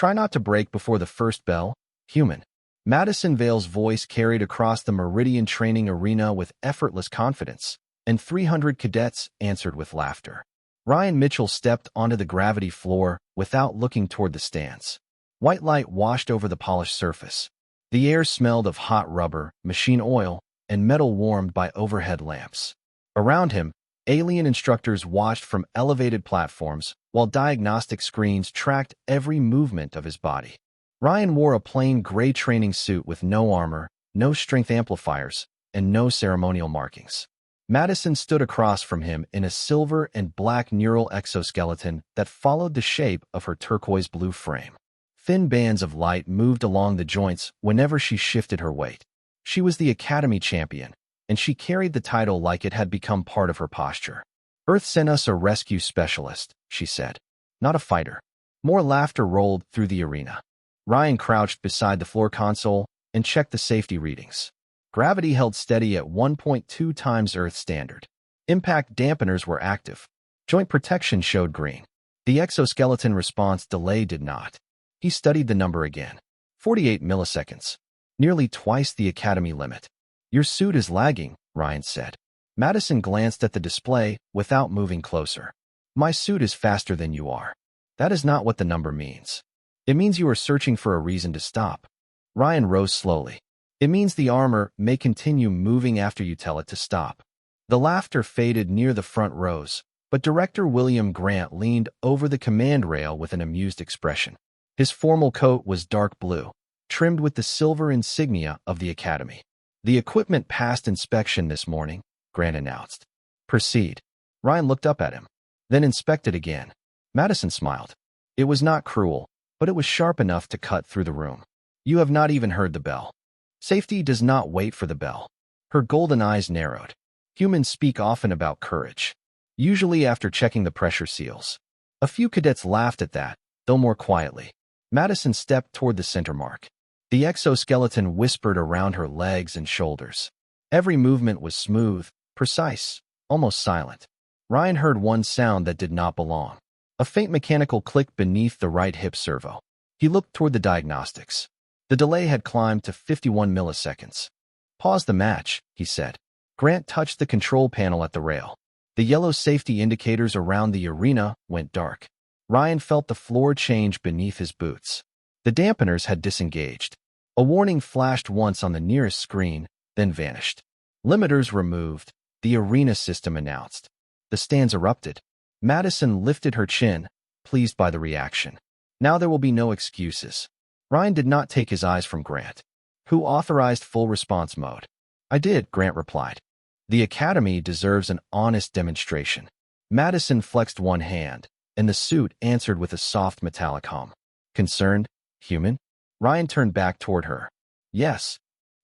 Try not to break before the first bell, human. Madison Vale's voice carried across the Meridian training arena with effortless confidence, and 300 cadets answered with laughter. Ryan Mitchell stepped onto the gravity floor without looking toward the stands. White light washed over the polished surface. The air smelled of hot rubber, machine oil, and metal warmed by overhead lamps. Around him, alien instructors watched from elevated platforms, while diagnostic screens tracked every movement of his body. Ryan wore a plain gray training suit with no armor, no strength amplifiers, and no ceremonial markings. Madison stood across from him in a silver and black neural exoskeleton that followed the shape of her turquoise-blue frame. Thin bands of light moved along the joints whenever she shifted her weight. She was the Academy champion, and she carried the title like it had become part of her posture. "Earth sent us a rescue specialist," she said, "not a fighter." More laughter rolled through the arena. Ryan crouched beside the floor console and checked the safety readings. Gravity held steady at 1.2 times Earth standard. Impact dampeners were active. Joint protection showed green. The exoskeleton response delay did not. He studied the number again. 48 milliseconds. Nearly twice the Academy limit. "Your suit is lagging," Ryan said. Madison glanced at the display without moving closer. "My suit is faster than you are." "That is not what the number means. It means you are searching for a reason to stop." Ryan rose slowly. "It means the armor may continue moving after you tell it to stop." The laughter faded near the front rows, but Director William Grant leaned over the command rail with an amused expression. His formal coat was dark blue, trimmed with the silver insignia of the Academy. "The equipment passed inspection this morning," Grant announced. "Proceed." Ryan looked up at him, then inspected again. Madison smiled. It was not cruel, but it was sharp enough to cut through the room. "You have not even heard the bell." Safety does not wait for the bell. Her golden eyes narrowed. Humans speak often about courage, usually after checking the pressure seals. A few cadets laughed at that, though more quietly. Madison stepped toward the center mark. The exoskeleton whispered around her legs and shoulders. Every movement was smooth, precise, almost silent. Ryan heard one sound that did not belong. A faint mechanical click beneath the right hip servo. He looked toward the diagnostics. The delay had climbed to 51 milliseconds. "Pause the match," he said. Grant touched the control panel at the rail. The yellow safety indicators around the arena went dark. Ryan felt the floor change beneath his boots. The dampeners had disengaged. A warning flashed once on the nearest screen, then vanished. "Limiters removed," the arena system announced. The stands erupted. Madison lifted her chin, pleased by the reaction. Now there will be no excuses. Ryan did not take his eyes from Grant. "Who authorized full response mode?" "I did," Grant replied. "The Academy deserves an honest demonstration." Madison flexed one hand, and the suit answered with a soft metallic hum. "Concerned, human?" Ryan turned back toward her. "Yes."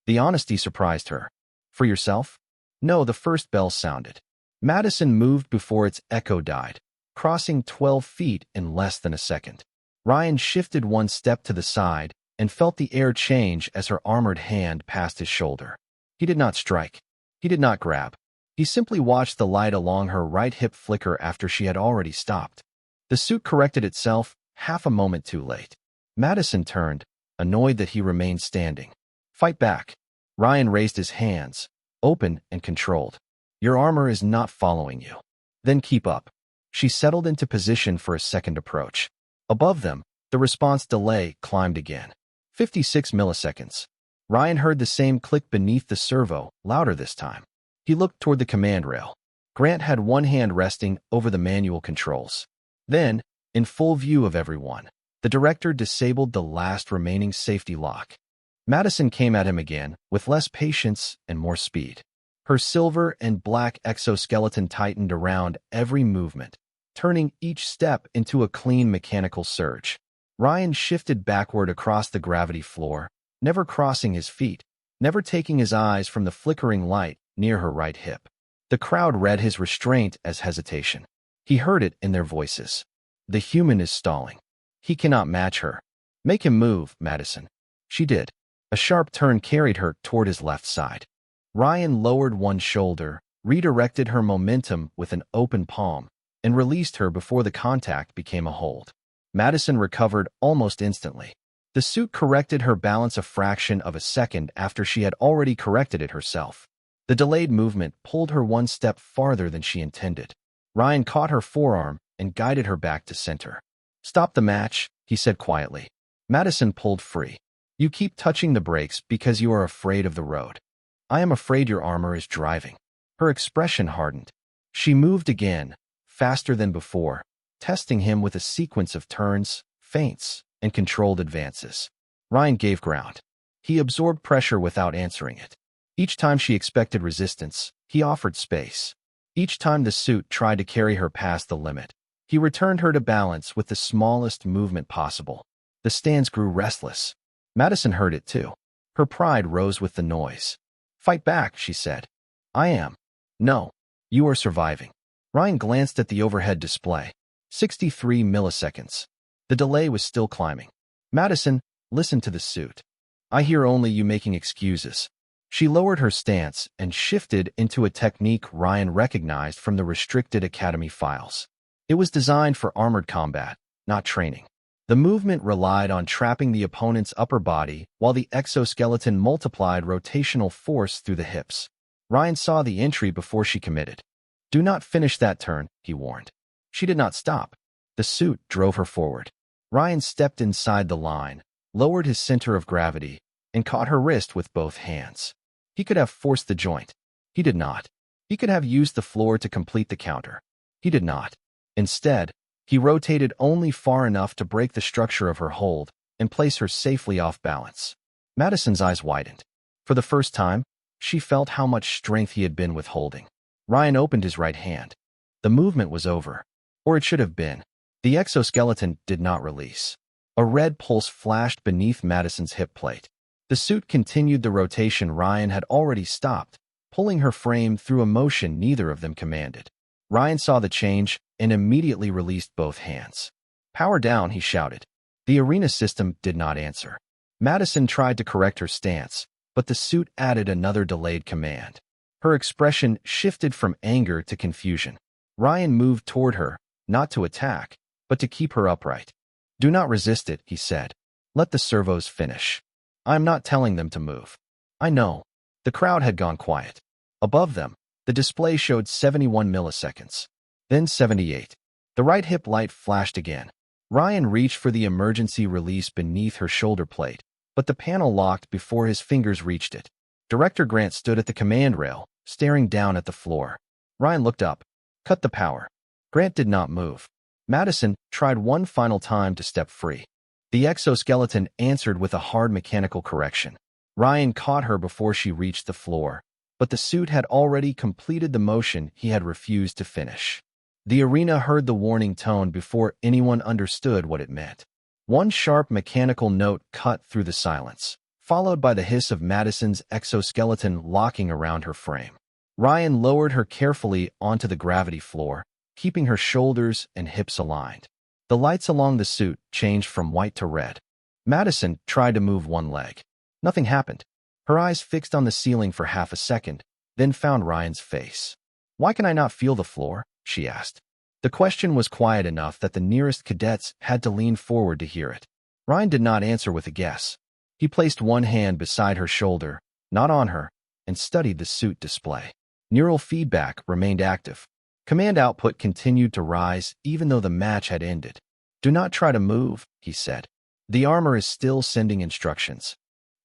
The honesty surprised her. "For yourself?" "No." The first bell sounded. Madison moved before its echo died, crossing 12 feet in less than a second. Ryan shifted one step to the side and felt the air change as her armored hand passed his shoulder. He did not strike. He did not grab. He simply watched the light along her right hip flicker after she had already stopped. The suit corrected itself half a moment too late. Madison turned, annoyed that he remained standing. "Fight back." Ryan raised his hands, open and controlled. "Your armor is not following you." "Then keep up." She settled into position for a second approach. Above them, the response delay climbed again. 56 milliseconds. Ryan heard the same click beneath the servo, louder this time. He looked toward the command rail. Grant had one hand resting over the manual controls. Then, in full view of everyone, the director disabled the last remaining safety lock. Madison came at him again, with less patience and more speed. Her silver and black exoskeleton tightened around every movement, turning each step into a clean mechanical surge. Ryan shifted backward across the gravity floor, never crossing his feet, never taking his eyes from the flickering light near her right hip. The crowd read his restraint as hesitation. He heard it in their voices. "The human is stalling. He cannot match her. Make him move, Madison." She did. A sharp turn carried her toward his left side. Ryan lowered one shoulder, redirected her momentum with an open palm, and released her before the contact became a hold. Madison recovered almost instantly. The suit corrected her balance a fraction of a second after she had already corrected it herself. The delayed movement pulled her one step farther than she intended. Ryan caught her forearm and guided her back to center. "Stop the match," he said quietly. Madison pulled free. "You keep touching the brakes because you are afraid of the road. I am afraid your armor is driving." Her expression hardened. She moved again, faster than before, testing him with a sequence of turns, feints, and controlled advances. Ryan gave ground. He absorbed pressure without answering it. Each time she expected resistance, he offered space. Each time the suit tried to carry her past the limit, he returned her to balance with the smallest movement possible. The stands grew restless. Madison heard it too. Her pride rose with the noise. "Fight back," she said. "I am." "No. You are surviving." Ryan glanced at the overhead display. 63 milliseconds. The delay was still climbing. "Madison, listen to the suit. I hear only you making excuses." She lowered her stance and shifted into a technique Ryan recognized from the restricted Academy files. It was designed for armored combat, not training. The movement relied on trapping the opponent's upper body while the exoskeleton multiplied rotational force through the hips. Ryan saw the entry before she committed. "Do not finish that turn," he warned. She did not stop. The suit drove her forward. Ryan stepped inside the line, lowered his center of gravity, and caught her wrist with both hands. He could have forced the joint. He did not. He could have used the floor to complete the counter. He did not. Instead, he rotated only far enough to break the structure of her hold and place her safely off balance. Madison's eyes widened. For the first time, she felt how much strength he had been withholding. Ryan opened his right hand. The movement was over. Or it should have been. The exoskeleton did not release. A red pulse flashed beneath Madison's hip plate. The suit continued the rotation Ryan had already stopped, pulling her frame through a motion neither of them commanded. Ryan saw the change and immediately released both hands. "Power down," he shouted. The arena system did not answer. Madison tried to correct her stance, but the suit added another delayed command. Her expression shifted from anger to confusion. Ryan moved toward her, not to attack, but to keep her upright. "Do not resist it," he said. "Let the servos finish. I am not telling them to move." "I know." The crowd had gone quiet. Above them, the display showed 71 milliseconds. Then 78. The right hip light flashed again. Ryan reached for the emergency release beneath her shoulder plate, but the panel locked before his fingers reached it. Director Grant stood at the command rail, staring down at the floor. Ryan looked up. "Cut the power." Grant did not move. Madison tried one final time to step free. The exoskeleton answered with a hard mechanical correction. Ryan caught her before she reached the floor, but the suit had already completed the motion he had refused to finish. The arena heard the warning tone before anyone understood what it meant. One sharp mechanical note cut through the silence, followed by the hiss of Madison's exoskeleton locking around her frame. Ryan lowered her carefully onto the gravity floor, keeping her shoulders and hips aligned. The lights along the suit changed from white to red. Madison tried to move one leg. Nothing happened. Her eyes fixed on the ceiling for half a second, then found Ryan's face. "Why can I not feel the floor?" she asked. The question was quiet enough that the nearest cadets had to lean forward to hear it. Ryan did not answer with a guess. He placed one hand beside her shoulder, not on her, and studied the suit display. Neural feedback remained active. Command output continued to rise even though the match had ended. "Do not try to move," he said. "The armor is still sending instructions."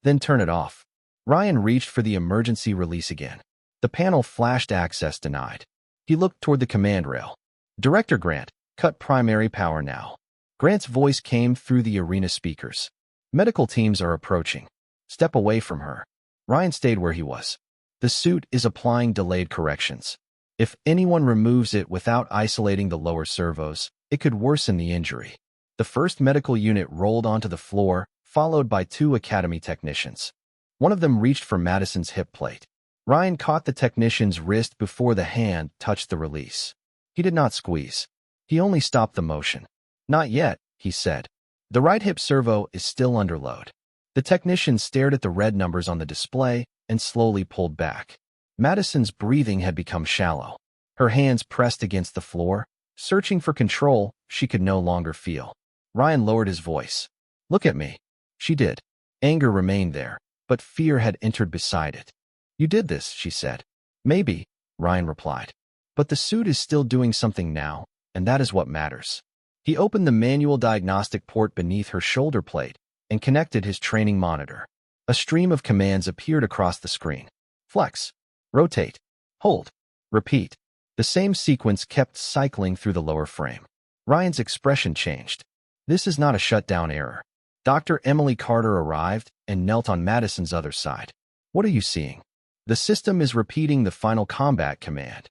"Then turn it off." Ryan reached for the emergency release again. The panel flashed access denied. He looked toward the command rail. "Director Grant, cut primary power now." Grant's voice came through the arena speakers. "Medical teams are approaching. Step away from her." Ryan stayed where he was. The suit is applying delayed corrections. If anyone removes it without isolating the lower servos, it could worsen the injury. The first medical unit rolled onto the floor, followed by 2 Academy technicians. One of them reached for Madison's hip plate. Ryan caught the technician's wrist before the hand touched the release. He did not squeeze. He only stopped the motion. "Not yet," he said. "The right hip servo is still under load." The technician stared at the red numbers on the display and slowly pulled back. Madison's breathing had become shallow. Her hands pressed against the floor, searching for control she could no longer feel. Ryan lowered his voice. Look at me. She did. Anger remained there, but fear had entered beside it. You did this, she said. Maybe, Ryan replied. But the suit is still doing something now, and that is what matters. He opened the manual diagnostic port beneath her shoulder plate and connected his training monitor. A stream of commands appeared across the screen. Flex. Rotate. Hold. Repeat. The same sequence kept cycling through the lower frame. Ryan's expression changed. This is not a shutdown error. Dr. Emily Carter arrived and knelt on Madison's other side. What are you seeing? The system is repeating the final combat command.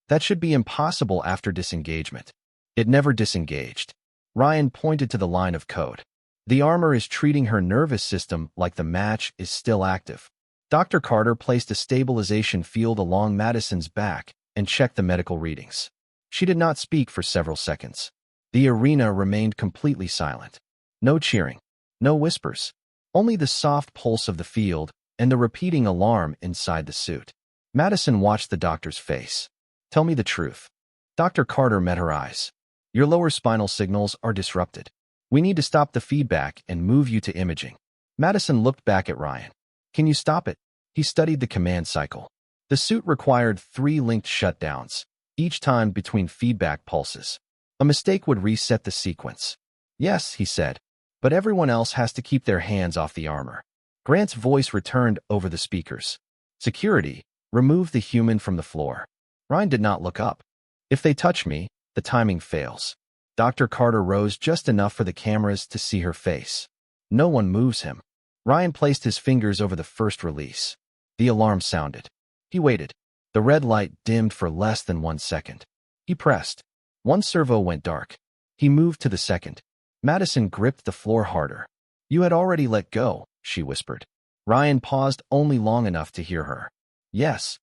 That should be impossible after disengagement. It never disengaged. Ryan pointed to the line of code. The armor is treating her nervous system like the match is still active. Dr. Carter placed a stabilization field along Madison's back and checked the medical readings. She did not speak for several seconds. The arena remained completely silent. No cheering. No whispers. Only the soft pulse of the field and the repeating alarm inside the suit. Madison watched the doctor's face. Tell me the truth. Dr. Carter met her eyes. Your lower spinal signals are disrupted. We need to stop the feedback and move you to imaging. Madison looked back at Ryan. Can you stop it? He studied the command cycle. The suit required 3 linked shutdowns, each time between feedback pulses. A mistake would reset the sequence. Yes, he said, but everyone else has to keep their hands off the armor. Grant's voice returned over the speakers. Security, remove the human from the floor. Ryan did not look up. If they touch me, the timing fails. Dr. Carter rose just enough for the cameras to see her face. No one moves him. Ryan placed his fingers over the first release. The alarm sounded. He waited. The red light dimmed for less than 1 second. He pressed. 1 servo went dark. He moved to the second. Madison gripped the floor harder. You had already let go, she whispered. Ryan paused only long enough to hear her. Yes.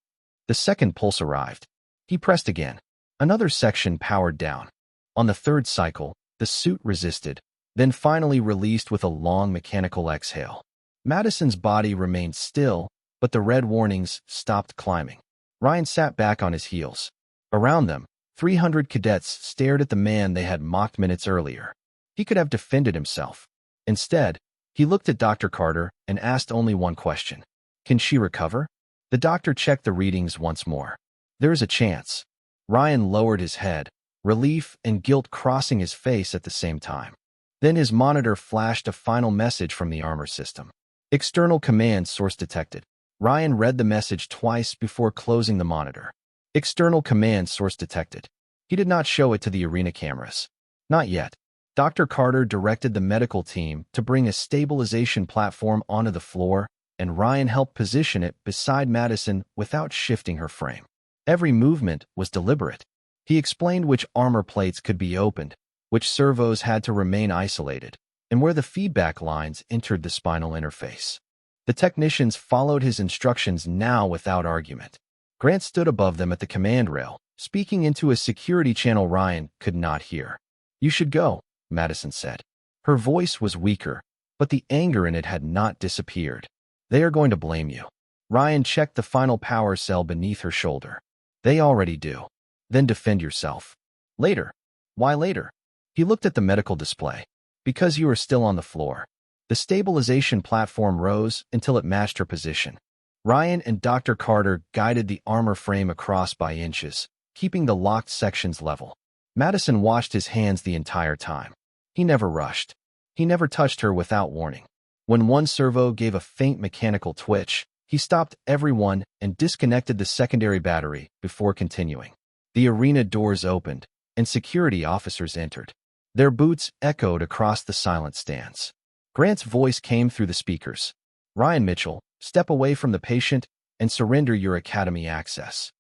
The second pulse arrived. He pressed again. Another section powered down. On the third cycle, the suit resisted, then finally released with a long mechanical exhale. Madison's body remained still, but the red warnings stopped climbing. Ryan sat back on his heels. Around them, 300 cadets stared at the man they had mocked minutes earlier. He could have defended himself. Instead, he looked at Dr. Carter and asked only one question. Can she recover? The doctor checked the readings once more. There is a chance. Ryan lowered his head, relief and guilt crossing his face at the same time. Then his monitor flashed a final message from the armor system. External command source detected. Ryan read the message twice before closing the monitor. External command source detected. He did not show it to the arena cameras. Not yet. Dr. Carter directed the medical team to bring a stabilization platform onto the floor, and Ryan helped position it beside Madison without shifting her frame. Every movement was deliberate. He explained which armor plates could be opened, which servos had to remain isolated, and where the feedback lines entered the spinal interface. The technicians followed his instructions now without argument. Grant stood above them at the command rail, speaking into a security channel Ryan could not hear. You should go, Madison said. Her voice was weaker, but the anger in it had not disappeared. They are going to blame you. Ryan checked the final power cell beneath her shoulder. They already do. Then defend yourself. Later. Why later? He looked at the medical display. Because you are still on the floor. The stabilization platform rose until it matched her position. Ryan and Dr. Carter guided the armor frame across by inches, keeping the locked sections level. Madison washed his hands the entire time. He never rushed. He never touched her without warning. When one servo gave a faint mechanical twitch, he stopped everyone and disconnected the secondary battery before continuing. The arena doors opened, and security officers entered. Their boots echoed across the silent stands. Grant's voice came through the speakers. Ryan Mitchell, step away from the patient and surrender your academy access.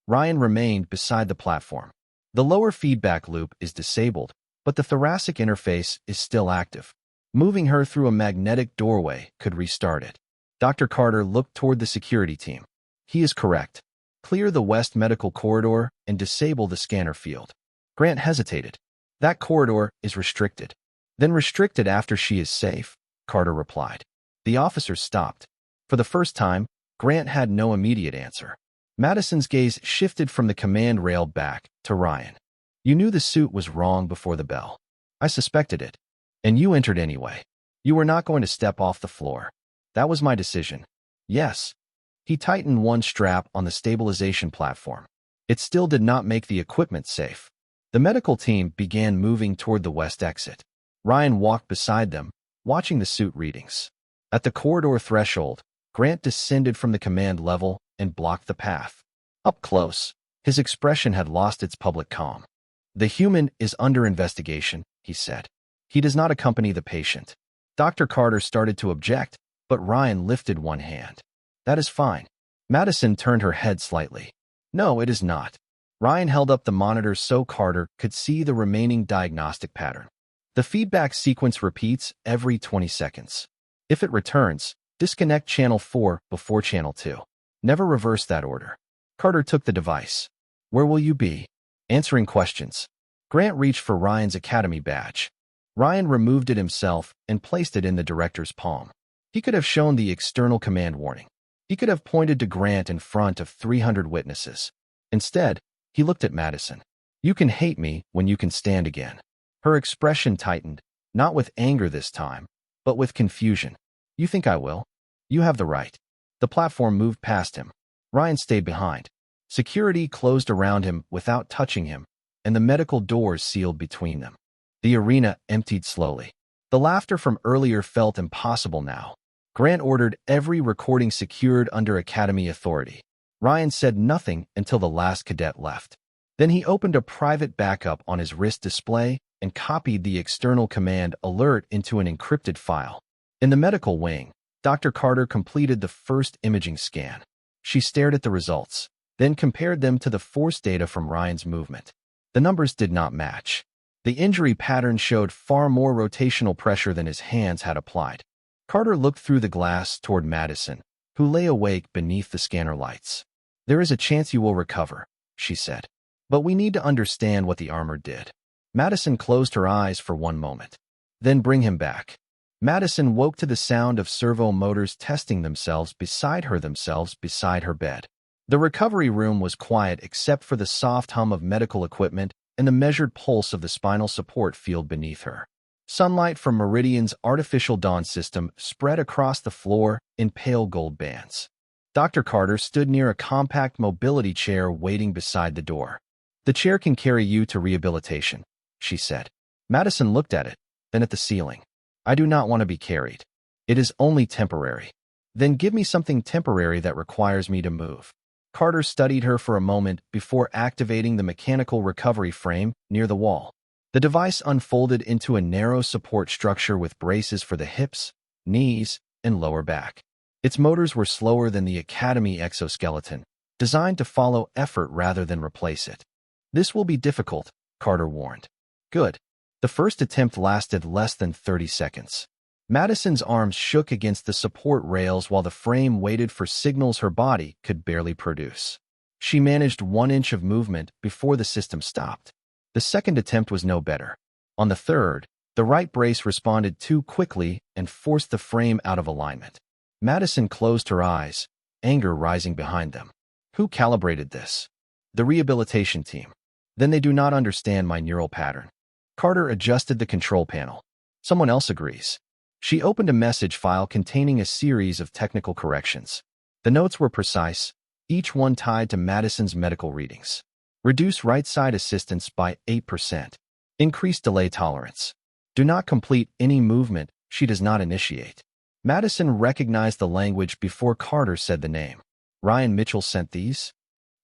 Ryan remained beside the platform. The lower feedback loop is disabled, but the thoracic interface is still active. Moving her through a magnetic doorway could restart it. Dr. Carter looked toward the security team. He is correct. Clear the west medical corridor and disable the scanner field. Grant hesitated. That corridor is restricted. Then restricted after she is safe, Carter replied. The officers stopped. For the first time, Grant had no immediate answer. Madison's gaze shifted from the command rail back to Ryan. You knew the suit was wrong before the bell. I suspected it. And you entered anyway. You were not going to step off the floor. That was my decision. Yes. He tightened one strap on the stabilization platform. It still did not make the equipment safe. The medical team began moving toward the west exit. Ryan walked beside them, watching the suit readings. At the corridor threshold, Grant descended from the command level and blocked the path. Up close, his expression had lost its public calm. The human is under investigation, he said. He does not accompany the patient. Dr. Carter started to object, but Ryan lifted one hand. That is fine. Madison turned her head slightly. No, it is not. Ryan held up the monitor so Carter could see the remaining diagnostic pattern. The feedback sequence repeats every 20 seconds. If it returns, disconnect channel 4 before channel 2. Never reverse that order. Carter took the device. Where will you be? Answering questions. Grant reached for Ryan's academy badge. Ryan removed it himself and placed it in the director's palm. He could have shown the external command warning. He could have pointed to Grant in front of 300 witnesses. Instead, he looked at Madison. You can hate me when you can stand again. Her expression tightened, not with anger this time, but with confusion. You think I will? You have the right. The platform moved past him. Ryan stayed behind. Security closed around him without touching him, and the medical doors sealed between them. The arena emptied slowly. The laughter from earlier felt impossible now. Grant ordered every recording secured under Academy authority. Ryan said nothing until the last cadet left. Then he opened a private backup on his wrist display and copied the external command alert into an encrypted file. In the medical wing, Dr. Carter completed the first imaging scan. She stared at the results, then compared them to the force data from Ryan's movement. The numbers did not match. The injury pattern showed far more rotational pressure than his hands had applied. Carter looked through the glass toward Madison, who lay awake beneath the scanner lights. There is a chance you will recover, she said. But we need to understand what the armor did. Madison closed her eyes for one moment. Then bring him back. Madison woke to the sound of servo motors testing themselves beside her bed. The recovery room was quiet except for the soft hum of medical equipment and the measured pulse of the spinal support field beneath her. Sunlight from Meridian's artificial dawn system spread across the floor in pale gold bands. Dr. Carter stood near a compact mobility chair waiting beside the door. The chair can carry you to rehabilitation, she said. Madison looked at it, then at the ceiling. I do not want to be carried. It is only temporary. Then give me something temporary that requires me to move. Carter studied her for a moment before activating the mechanical recovery frame near the wall. The device unfolded into a narrow support structure with braces for the hips, knees, and lower back. Its motors were slower than the Academy exoskeleton, designed to follow effort rather than replace it. This will be difficult, Carter warned. Good. The first attempt lasted less than 30 seconds. Madison's arms shook against the support rails while the frame waited for signals her body could barely produce. She managed 1 inch of movement before the system stopped. The second attempt was no better. On the third, the right brace responded too quickly and forced the frame out of alignment. Madison closed her eyes, anger rising behind them. Who calibrated this? The rehabilitation team. Then they do not understand my neural pattern. Carter adjusted the control panel. Someone else agrees. She opened a message file containing a series of technical corrections. The notes were precise, each one tied to Madison's medical readings. Reduce right side assistance by 8%. Increase delay tolerance. Do not complete any movement she does not initiate. Madison recognized the language before Carter said the name. Ryan Mitchell sent these?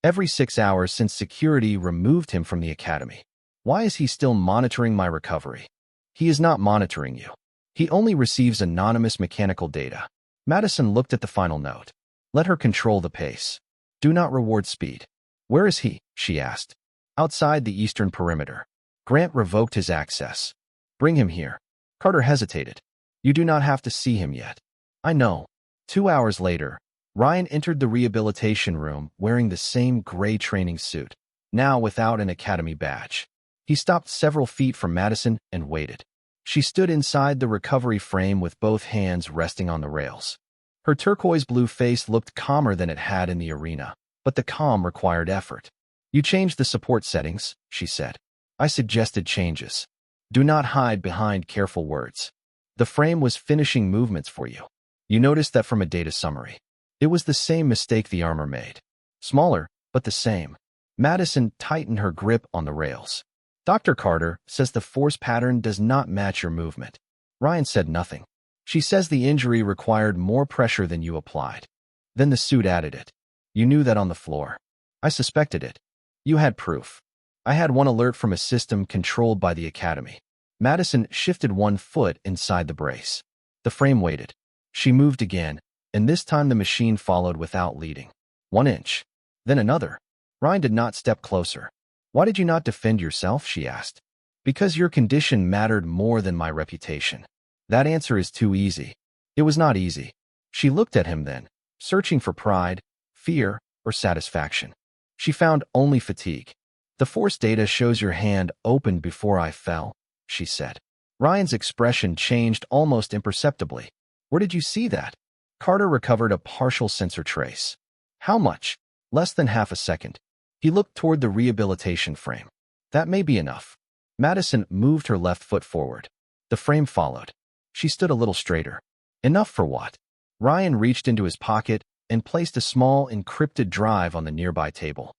Every 6 hours since security removed him from the academy. Why is he still monitoring my recovery? He is not monitoring you. He only receives anonymous mechanical data. Madison looked at the final note. Let her control the pace. Do not reward speed. Where is he? She asked. Outside the eastern perimeter. Grant revoked his access. Bring him here. Carter hesitated. You do not have to see him yet. I know. 2 hours later, Ryan entered the rehabilitation room wearing the same gray training suit, now without an academy badge. He stopped several feet from Madison and waited. She stood inside the recovery frame with both hands resting on the rails. Her turquoise blue face looked calmer than it had in the arena, but the calm required effort. You changed the support settings, she said. I suggested changes. Do not hide behind careful words. The frame was finishing movements for you. You noticed that from a data summary. It was the same mistake the armor made. Smaller, but the same. Madison tightened her grip on the rails. Dr. Carter says the force pattern does not match your movement. Ryan said nothing. She says the injury required more pressure than you applied. Then the suit added it. You knew that on the floor. I suspected it. You had proof. I had one alert from a system controlled by the Academy. Madison shifted one foot inside the brace. The frame waited. She moved again, and this time the machine followed without leading. 1 inch. Then another. Ryan did not step closer. Why did you not defend yourself? She asked. Because your condition mattered more than my reputation. That answer is too easy. It was not easy. She looked at him then, searching for pride, fear, or satisfaction. She found only fatigue. The force data shows your hand opened before I fell, she said. Ryan's expression changed almost imperceptibly. Where did you see that? Carter recovered a partial sensor trace. How much? Less than half a second. He looked toward the rehabilitation frame. That may be enough. Madison moved her left foot forward. The frame followed. She stood a little straighter. Enough for what? Ryan reached into his pocket and placed a small encrypted drive on the nearby table.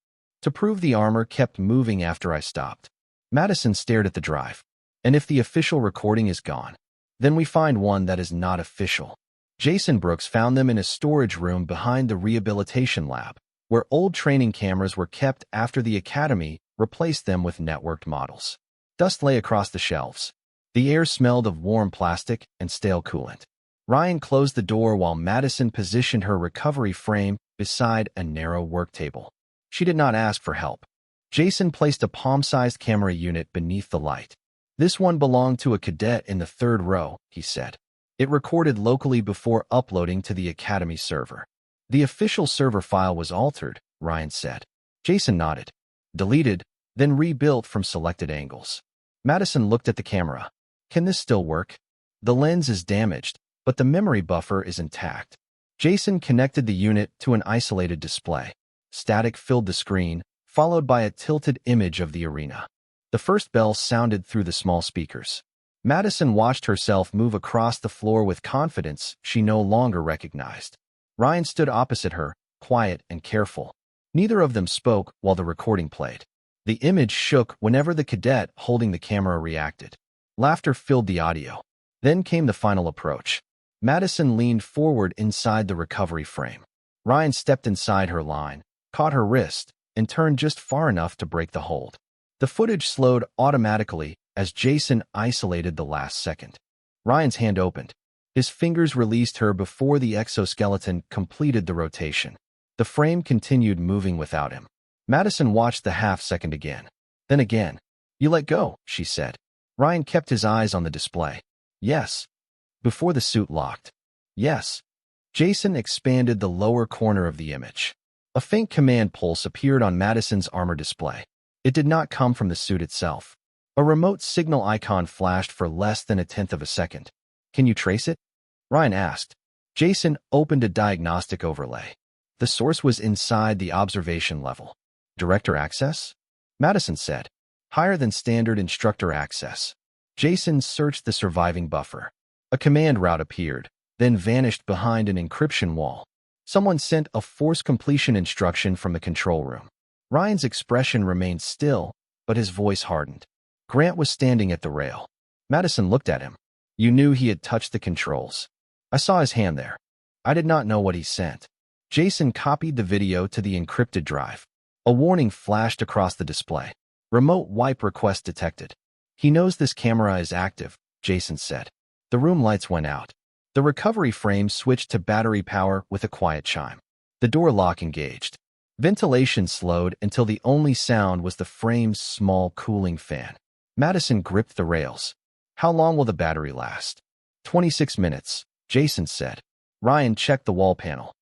To prove the armor kept moving after I stopped. Madison stared at the drive. And if the official recording is gone, then we find one that is not official. Jason Brooks found them in a storage room behind the rehabilitation lab, where old training cameras were kept after the Academy replaced them with networked models. Dust lay across the shelves. The air smelled of warm plastic and stale coolant. Ryan closed the door while Madison positioned her recovery frame beside a narrow work table. She did not ask for help. Jason placed a palm-sized camera unit beneath the light. This one belonged to a cadet in the 3rd row, he said. It recorded locally before uploading to the Academy server. The official server file was altered, Ryan said. Jason nodded. Deleted, then rebuilt from selected angles. Madison looked at the camera. Can this still work? The lens is damaged, but the memory buffer is intact. Jason connected the unit to an isolated display. Static filled the screen, followed by a tilted image of the arena. The first bell sounded through the small speakers. Madison watched herself move across the floor with confidence she no longer recognized. Ryan stood opposite her, quiet and careful. Neither of them spoke while the recording played. The image shook whenever the cadet holding the camera reacted. Laughter filled the audio. Then came the final approach. Madison leaned forward inside the recovery frame. Ryan stepped inside her line, caught her wrist, and turned just far enough to break the hold. The footage slowed automatically as Jason isolated the last second. Ryan's hand opened. His fingers released her before the exoskeleton completed the rotation. The frame continued moving without him. Madison watched the half-second again. Then again. You let go, she said. Ryan kept his eyes on the display. Yes. Before the suit locked. Yes. Jason expanded the lower corner of the image. A faint command pulse appeared on Madison's armor display. It did not come from the suit itself. A remote signal icon flashed for less than 1/10 of a second. Can you trace it? Ryan asked. Jason opened a diagnostic overlay. The source was inside the observation level. Director access? Madison said. Higher than standard instructor access. Jason searched the surviving buffer. A command route appeared, then vanished behind an encryption wall. Someone sent a force completion instruction from the control room. Ryan's expression remained still, but his voice hardened. Grant was standing at the rail. Madison looked at him. You knew he had touched the controls. I saw his hand there. I did not know what he sent. Jason copied the video to the encrypted drive. A warning flashed across the display. Remote wipe request detected. He knows this camera is active, Jason said. The room lights went out. The recovery frame switched to battery power with a quiet chime. The door lock engaged. Ventilation slowed until the only sound was the frame's small cooling fan. Madison gripped the rails. How long will the battery last? 26 minutes, Jason said. Ryan checked the wall panel.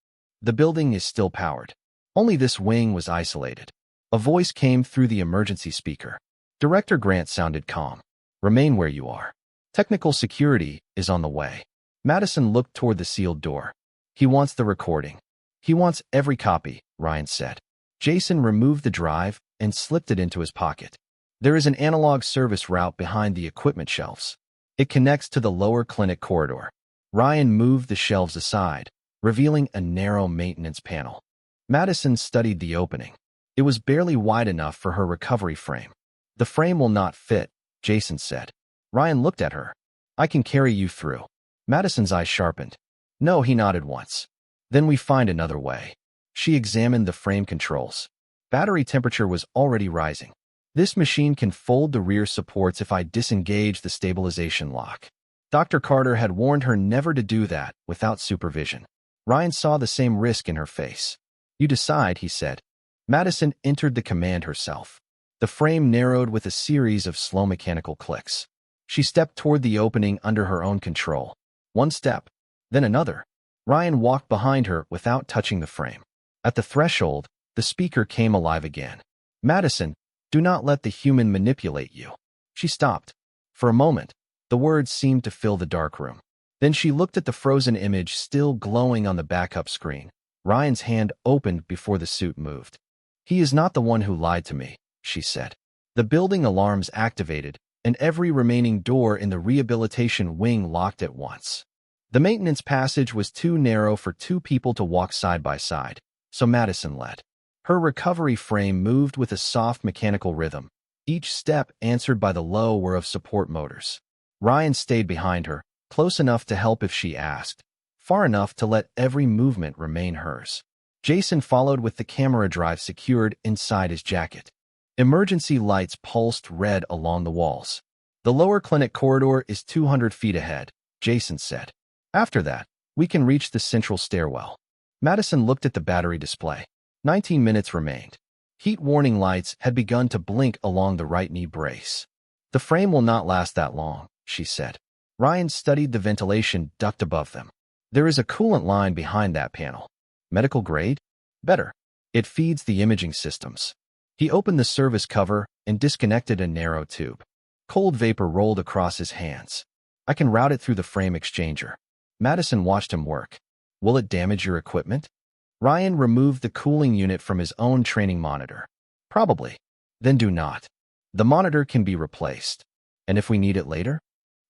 The building is still powered. Only this wing was isolated. A voice came through the emergency speaker. Director Grant sounded calm. Remain where you are. Technical security is on the way. Madison looked toward the sealed door. He wants the recording. He wants every copy, Ryan said. Jason removed the drive and slipped it into his pocket. There is an analog service route behind the equipment shelves. It connects to the lower clinic corridor. Ryan moved the shelves aside, revealing a narrow maintenance panel. Madison studied the opening. It was barely wide enough for her recovery frame. "The frame will not fit," Jason said. Ryan looked at her. "I can carry you through." Madison's eyes sharpened. "No," he nodded once. "Then we find another way." She examined the frame controls. Battery temperature was already rising. "This machine can fold the rear supports if I disengage the stabilization lock." Dr. Carter had warned her never to do that without supervision. Ryan saw the same risk in her face. "You decide," he said. Madison entered the command herself. The frame narrowed with a series of slow mechanical clicks. She stepped toward the opening under her own control. One step, then another. Ryan walked behind her without touching the frame. At the threshold, the speaker came alive again. "Madison, do not let the human manipulate you." She stopped. For a moment, the words seemed to fill the dark room. Then she looked at the frozen image still glowing on the backup screen. Ryan's hand opened before the suit moved. "He is not the one who lied to me," she said. The building alarms activated, and every remaining door in the rehabilitation wing locked at once. The maintenance passage was too narrow for two people to walk side by side, so Madison led. Her recovery frame moved with a soft mechanical rhythm, each step answered by the low whir of support motors. Ryan stayed behind her, close enough to help if she asked, far enough to let every movement remain hers. Jason followed with the camera drive secured inside his jacket. Emergency lights pulsed red along the walls. "The lower clinic corridor is 200 feet ahead," Jason said. "After that, we can reach the central stairwell." Madison looked at the battery display. 19 minutes remained. Heat warning lights had begun to blink along the right knee brace. "The frame will not last that long," she said. Ryan studied the ventilation duct above them. "There is a coolant line behind that panel." "Medical grade?" "Better. It feeds the imaging systems." He opened the service cover and disconnected a narrow tube. Cold vapor rolled across his hands. "I can route it through the frame exchanger." Madison watched him work. "Will it damage your equipment?" Ryan removed the cooling unit from his own training monitor. "Probably." "Then do not. The monitor can be replaced." "And if we need it later?"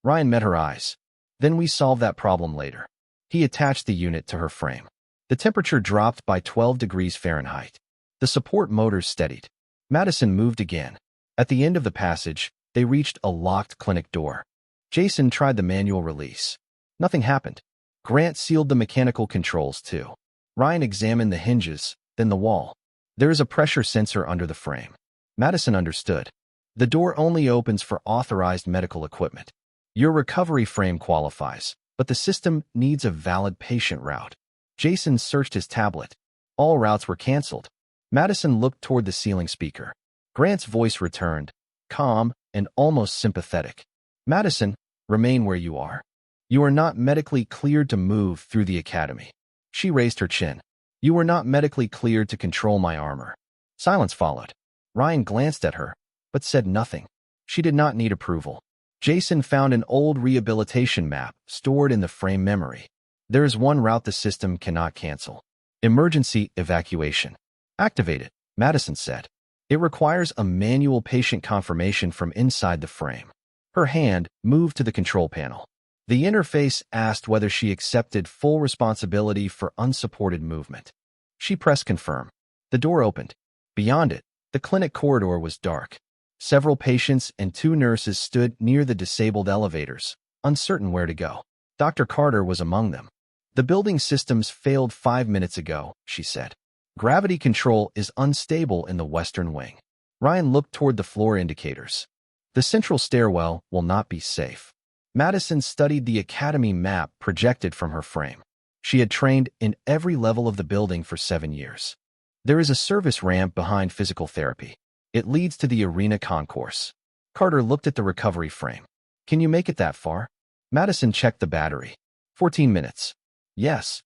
Ryan met her eyes. "Then we solve that problem later." He attached the unit to her frame. The temperature dropped by 12 degrees Fahrenheit. The support motors steadied. Madison moved again. At the end of the passage, they reached a locked clinic door. Jason tried the manual release. Nothing happened. Grant sealed the mechanical controls too. Ryan examined the hinges, then the wall. "There is a pressure sensor under the frame." Madison understood. "The door only opens for authorized medical equipment. Your recovery frame qualifies, but the system needs a valid patient route." Jason searched his tablet. All routes were canceled. Madison looked toward the ceiling speaker. Grant's voice returned, calm and almost sympathetic. "Madison, remain where you are. You are not medically cleared to move through the academy." She raised her chin. "You were not medically cleared to control my armor." Silence followed. Ryan glanced at her, but said nothing. She did not need approval. Jason found an old rehabilitation map stored in the frame memory. "There is one route the system cannot cancel. Emergency evacuation." "Activate it," Madison said. "It requires a manual patient confirmation from inside the frame." Her hand moved to the control panel. The interface asked whether she accepted full responsibility for unsupported movement. She pressed confirm. The door opened. Beyond it, the clinic corridor was dark. Several patients and two nurses stood near the disabled elevators, uncertain where to go. Dr. Carter was among them. "The building systems failed 5 minutes ago," she said. "Gravity control is unstable in the western wing." Ryan looked toward the floor indicators. "The central stairwell will not be safe." Madison studied the academy map projected from her frame. She had trained in every level of the building for 7 years. "There is a service ramp behind physical therapy. It leads to the arena concourse." Carter looked at the recovery frame. "Can you make it that far?" Madison checked the battery. 14 minutes. "Yes."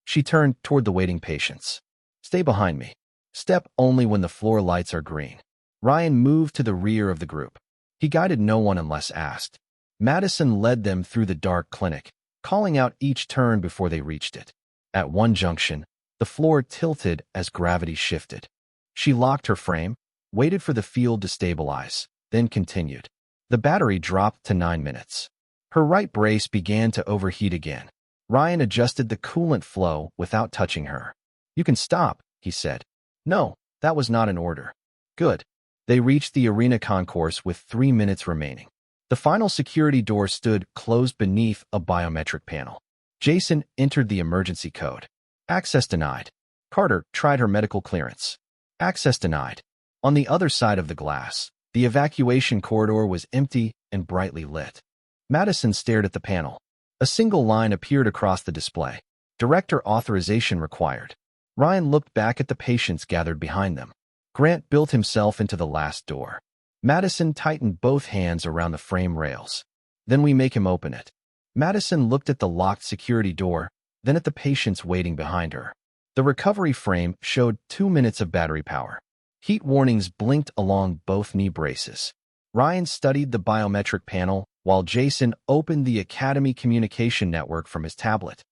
She turned toward the waiting patients. "Stay behind me. Step only when the floor lights are green." Ryan moved to the rear of the group. He guided no one unless asked. Madison led them through the dark clinic, calling out each turn before they reached it. At one junction, the floor tilted as gravity shifted. She locked her frame, waited for the field to stabilize, then continued. The battery dropped to 9 minutes. Her right brace began to overheat again. Ryan adjusted the coolant flow without touching her. "You can stop," he said. "No, that was not an order." "Good." They reached the arena concourse with 3 minutes remaining. The final security door stood closed beneath a biometric panel. Jason entered the emergency code. Access denied. Carter tried her medical clearance. Access denied. On the other side of the glass, the evacuation corridor was empty and brightly lit. Madison stared at the panel. A single line appeared across the display. Director authorization required. Ryan looked back at the patients gathered behind them. Grant built himself into the last door. Madison tightened both hands around the frame rails. "Then we make him open it." Madison looked at the locked security door, then at the patients waiting behind her. The recovery frame showed 2 minutes of battery power. Heat warnings blinked along both knee braces. Ryan studied the biometric panel while Jason opened the Academy communication network from his tablet.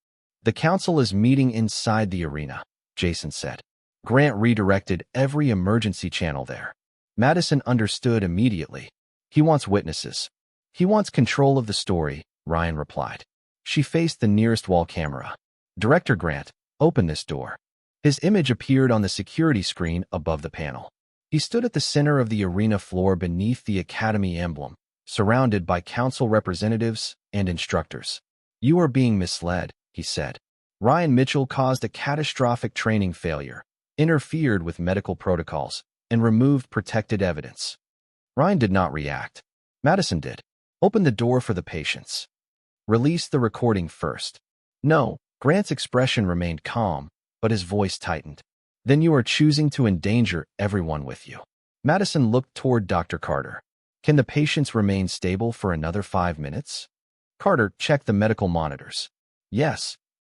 "The council is meeting inside the arena," Jason said. Grant redirected every emergency channel there. Madison understood immediately. "He wants witnesses. He wants control of the story," Ryan replied. She faced the nearest wall camera. "Director Grant, open this door." His image appeared on the security screen above the panel. He stood at the center of the arena floor beneath the Academy emblem, surrounded by council representatives and instructors. "You are being misled," he said. "Ryan Mitchell caused a catastrophic training failure, interfered with medical protocols, and removed protected evidence." Ryan did not react. Madison did. "Open the door for the patients. Release the recording first." "No." Grant's expression remained calm, but his voice tightened. "Then you are choosing to endanger everyone with you." Madison looked toward Dr. Carter. "Can the patients remain stable for another 5 minutes?" Carter checked the medical monitors. "Yes."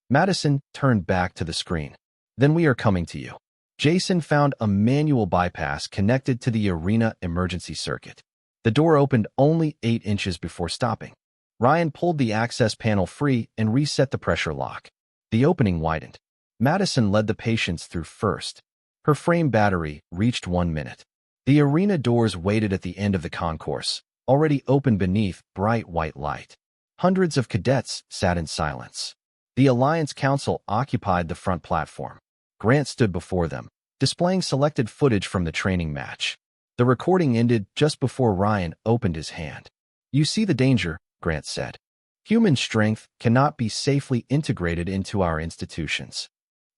Madison turned back to the screen. "Then we are coming to you." Jason found a manual bypass connected to the arena emergency circuit. The door opened only 8 inches before stopping. Ryan pulled the access panel free and reset the pressure lock. The opening widened. Madison led the patients through first. Her frame battery reached 1 minute. The arena doors waited at the end of the concourse, already open beneath bright white light. Hundreds of cadets sat in silence. The Alliance Council occupied the front platform. Grant stood before them, displaying selected footage from the training match. The recording ended just before Ryan opened his hand. "You see the danger," Grant said. "Human strength cannot be safely integrated into our institutions."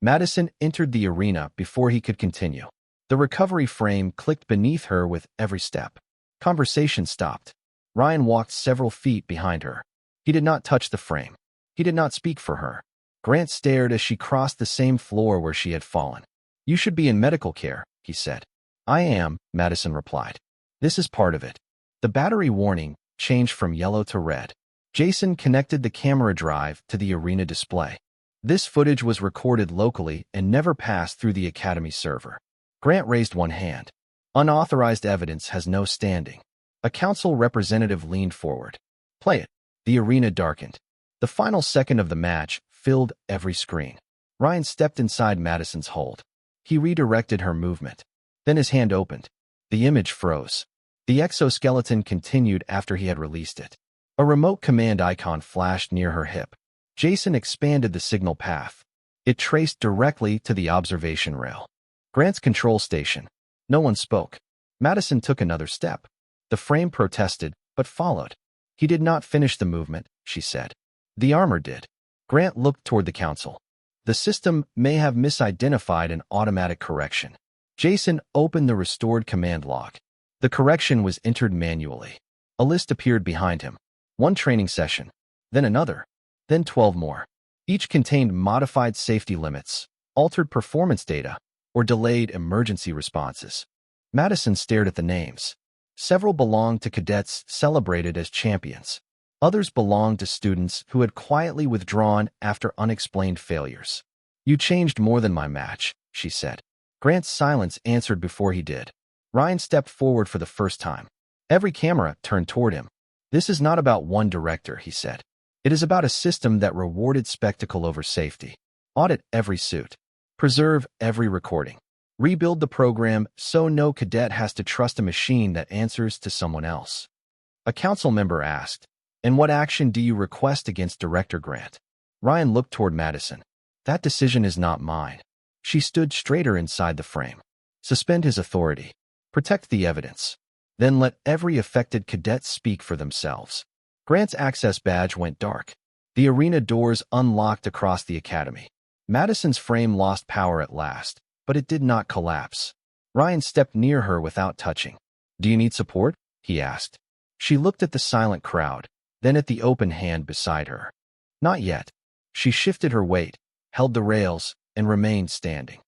Madison entered the arena before he could continue. The recovery frame clicked beneath her with every step. Conversation stopped. Ryan walked several feet behind her. He did not touch the frame. He did not speak for her. Grant stared as she crossed the same floor where she had fallen. "You should be in medical care," he said. "I am," Madison replied. "This is part of it." The battery warning changed from yellow to red. Jason connected the camera drive to the arena display. This footage was recorded locally and never passed through the Academy server. Grant raised one hand. "Unauthorized evidence has no standing." A council representative leaned forward. "Play it." The arena darkened. The final second of the match filled every screen. Ryan stepped inside Madison's hold. He redirected her movement. Then his hand opened. The image froze. The exoskeleton continued after he had released it. A remote command icon flashed near her hip. Jason expanded the signal path. It traced directly to the observation rail. Grant's control station. No one spoke. Madison took another step. The frame protested, but followed. "He did not finish the movement," she said. "The armor did." Grant looked toward the council. "The system may have misidentified an automatic correction." Jason opened the restored command log. The correction was entered manually. A list appeared behind him. 1 training session, then another, then 12 more. Each contained modified safety limits, altered performance data, or delayed emergency responses. Madison stared at the names. Several belonged to cadets celebrated as champions. Others belonged to students who had quietly withdrawn after unexplained failures. "You changed more than my match," she said. Grant's silence answered before he did. Ryan stepped forward for the first time. Every camera turned toward him. "This is not about one director," he said. "It is about a system that rewarded spectacle over safety. Audit every suit. Preserve every recording." Rebuild the program so no cadet has to trust a machine that answers to someone else. A council member asked, "And what action do you request against Director Grant?" Ryan looked toward Madison. "That decision is not mine." She stood straighter inside the frame. "Suspend his authority. Protect the evidence. Then let every affected cadet speak for themselves." Grant's access badge went dark. The arena doors unlocked across the academy. Madison's frame lost power at last, but it did not collapse. Ryan stepped near her without touching. "Do you need support?" he asked. She looked at the silent crowd, then at the open hand beside her. "Not yet." She shifted her weight, held the rails, and remained standing.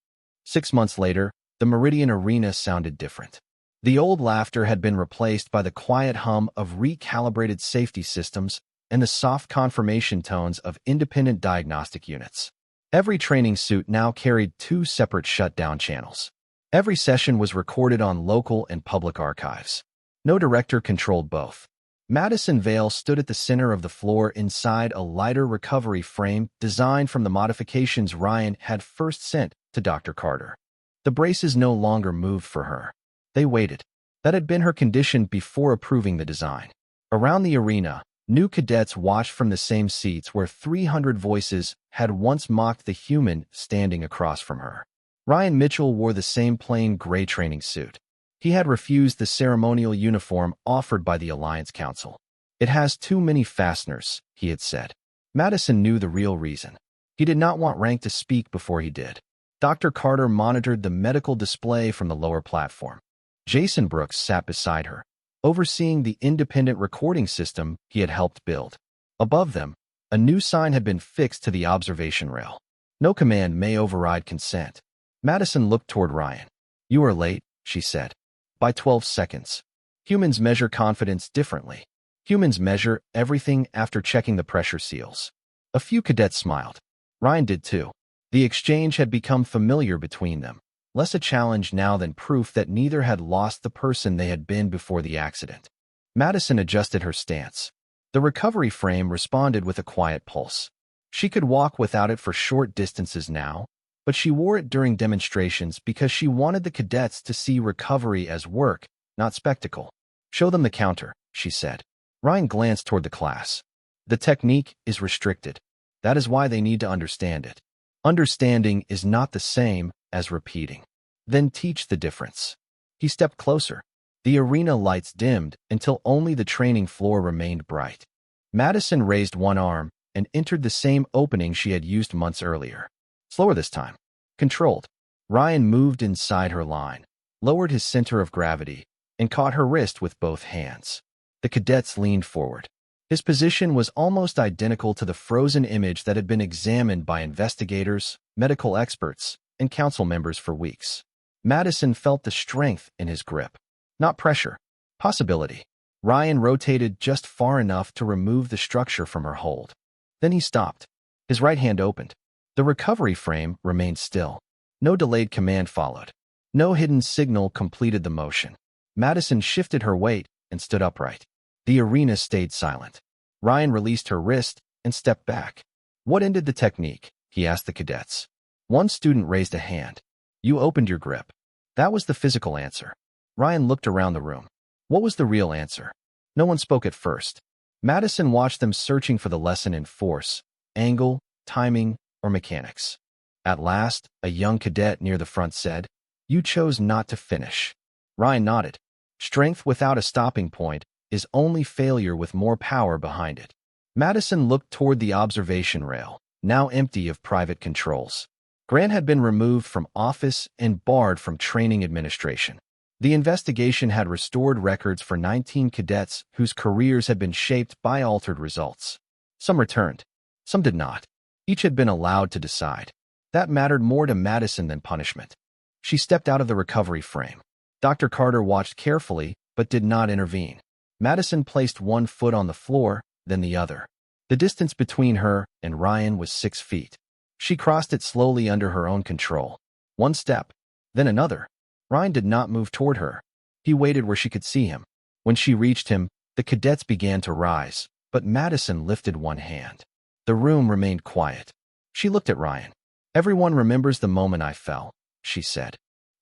6 months later, the Meridian Arena sounded different. The old laughter had been replaced by the quiet hum of recalibrated safety systems and the soft confirmation tones of independent diagnostic units. Every training suit now carried 2 separate shutdown channels. Every session was recorded on local and public archives. No director controlled both. Madison Vale stood at the center of the floor inside a lighter recovery frame designed from the modifications Ryan had first sent to Dr. Carter. The braces no longer moved for her. They waited. That had been her condition before approving the design. Around the arena, new cadets watched from the same seats where 300 voices had once mocked the human standing across from her. Ryan Mitchell wore the same plain gray training suit. He had refused the ceremonial uniform offered by the Alliance Council. "It has too many fasteners," he had said. Madison knew the real reason. He did not want rank to speak before he did. Dr. Carter monitored the medical display from the lower platform. Jason Brooks sat beside her, overseeing the independent recording system he had helped build. Above them, a new sign had been fixed to the observation rail. "No command may override consent." Madison looked toward Ryan. "You are late," she said. "By 12 seconds. Humans measure confidence differently. Humans measure everything after checking the pressure seals." A few cadets smiled. Ryan did too. The exchange had become familiar between them, less a challenge now than proof that neither had lost the person they had been before the accident. Madison adjusted her stance. The recovery frame responded with a quiet pulse. She could walk without it for short distances now, but she wore it during demonstrations because she wanted the cadets to see recovery as work, not spectacle. "Show them the counter," she said. Ryan glanced toward the class. "The technique is restricted. That is why they need to understand it. Understanding is not the same as repeating. Then teach the difference." He stepped closer. The arena lights dimmed until only the training floor remained bright. Madison raised one arm and entered the same opening she had used months earlier. Slower this time. Controlled. Ryan moved inside her line, lowered his center of gravity, and caught her wrist with both hands. The cadets leaned forward. His position was almost identical to the frozen image that had been examined by investigators, medical experts, and council members for weeks. Madison felt the strength in his grip. Not pressure. Possibility. Ryan rotated just far enough to remove the structure from her hold. Then he stopped. His right hand opened. The recovery frame remained still. No delayed command followed. No hidden signal completed the motion. Madison shifted her weight and stood upright. The arena stayed silent. Ryan released her wrist and stepped back. "What ended the technique?" he asked the cadets. One student raised a hand. "You opened your grip." That was the physical answer. Ryan looked around the room. What was the real answer? No one spoke at first. Madison watched them searching for the lesson in force, angle, timing, or mechanics. At last, a young cadet near the front said, "You chose not to finish." Ryan nodded. Strength without a stopping point is only failure with more power behind it. Madison looked toward the observation rail, now empty of private controls. Grant had been removed from office and barred from training administration. The investigation had restored records for 19 cadets whose careers had been shaped by altered results. Some returned. Some did not. Each had been allowed to decide. That mattered more to Madison than punishment. She stepped out of the recovery frame. Dr. Carter watched carefully, but did not intervene. Madison placed one foot on the floor, then the other. The distance between her and Ryan was 6 feet. She crossed it slowly under her own control. One step, then another. Ryan did not move toward her. He waited where she could see him. When she reached him, the cadets began to rise, but Madison lifted one hand. The room remained quiet. She looked at Ryan. "Everyone remembers the moment I fell," she said.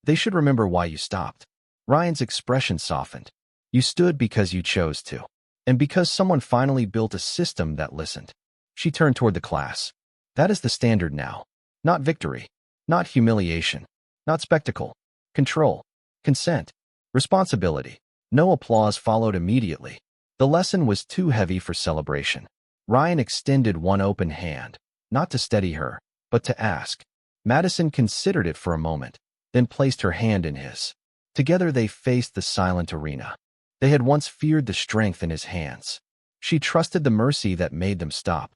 They should remember why you stopped. Ryan's expression softened. You stood because you chose to. And because someone finally built a system that listened. She turned toward the class. That is the standard now. Not victory. Not humiliation. Not spectacle. Control. Consent. Responsibility. No applause followed immediately. The lesson was too heavy for celebration. Ryan extended one open hand, not to steady her, but to ask. Madison considered it for a moment, then placed her hand in his. Together they faced the silent arena. They had once feared the strength in his hands. She trusted the mercy that made them stop.